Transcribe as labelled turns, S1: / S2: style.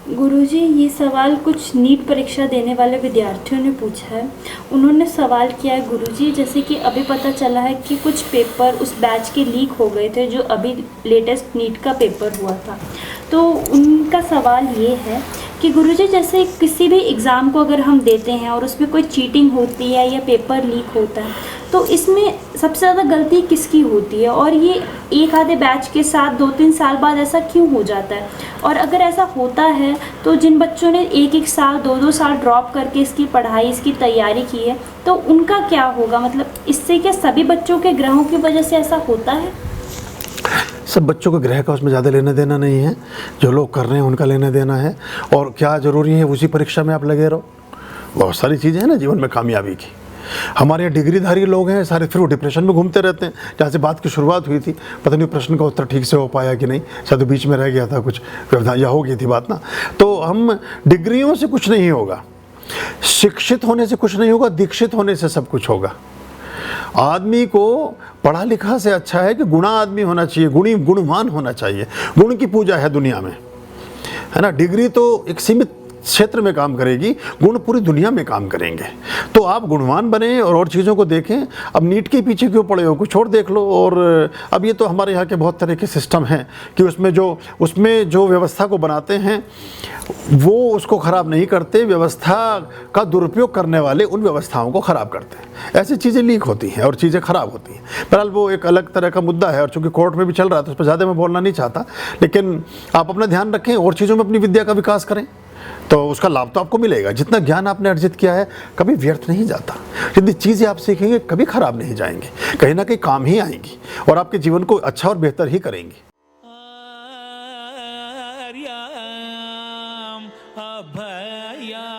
S1: गुरुजी, ये सवाल कुछ नीट परीक्षा देने वाले विद्यार्थियों ने पूछा है। उन्होंने सवाल किया है गुरुजी, जैसे कि अभी पता चला है कि कुछ पेपर उस बैच के लीक हो गए थे जो अभी लेटेस्ट नीट का पेपर हुआ था। तो उनका सवाल ये है कि गुरुजी, जैसे किसी भी एग्ज़ाम को अगर हम देते हैं और उसमें कोई चीटिंग होती है या पेपर लीक होता है, तो इसमें सबसे ज़्यादा गलती किसकी होती है, और ये एक आधे बैच के साथ 2-3 साल बाद ऐसा क्यों हो जाता है? और अगर ऐसा होता है तो जिन बच्चों ने 1-1 साल 2-2 साल ड्रॉप करके इसकी पढ़ाई, इसकी तैयारी की है, तो उनका क्या होगा? मतलब इससे क्या सभी बच्चों के ग्रहों की वजह से ऐसा होता है?
S2: सब बच्चों के ग्रह का उसमें ज़्यादा लेना देना नहीं है, जो लोग कर रहे हैं उनका लेना देना है। और क्या ज़रूरी है उसी परीक्षा में आप लगे रहो? बहुत सारी चीज़ें हैं ना जीवन में कामयाबी की। हमारे यहाँ डिग्रीधारी लोग हैं सारे, फिर वो डिप्रेशन में घूमते रहते हैं। जहाँ से बात की शुरुआत हुई थी, पता नहीं प्रश्न का उत्तर ठीक से हो पाया कि नहीं, शायद बीच में रह गया था कुछ व्यवधान, या हो गई थी बात ना। तो हम डिग्रियों से कुछ नहीं होगा, शिक्षित होने से कुछ नहीं होगा, दीक्षित होने से सब कुछ होगा। आदमी को पढ़ा लिखा से अच्छा है कि गुणा आदमी होना चाहिए, गुणवान होना चाहिए। गुण की पूजा है दुनिया में, है ना। डिग्री तो एक सीमित क्षेत्र में काम करेगी, गुण पूरी दुनिया में काम करेंगे। तो आप गुणवान बने और चीज़ों को देखें। अब नीट के पीछे क्यों पड़े हो, कुछ और देख लो। और अब ये तो हमारे यहाँ के बहुत तरह के सिस्टम हैं कि उसमें जो व्यवस्था को बनाते हैं वो उसको ख़राब नहीं करते, व्यवस्था का दुरुपयोग करने वाले उन व्यवस्थाओं को ख़राब करते हैं। ऐसी चीज़ें लीक होती हैं और चीज़ें ख़राब होती हैं। बहरहाल वो एक अलग तरह का मुद्दा है, और चूँकि कोर्ट में भी चल रहा था उस पर ज़्यादा मैं बोलना नहीं चाहता। लेकिन आप अपना ध्यान रखें और चीज़ों में अपनी विद्या का विकास करें, तो उसका लाभ तो आपको मिलेगा। जितना ज्ञान आपने अर्जित किया है कभी व्यर्थ नहीं जाता। जितनी चीज़ें आप सीखेंगे कभी खराब नहीं जाएंगी, कहीं ना कहीं काम ही आएंगी और आपके जीवन को अच्छा और बेहतर ही करेंगी।
S3: अभया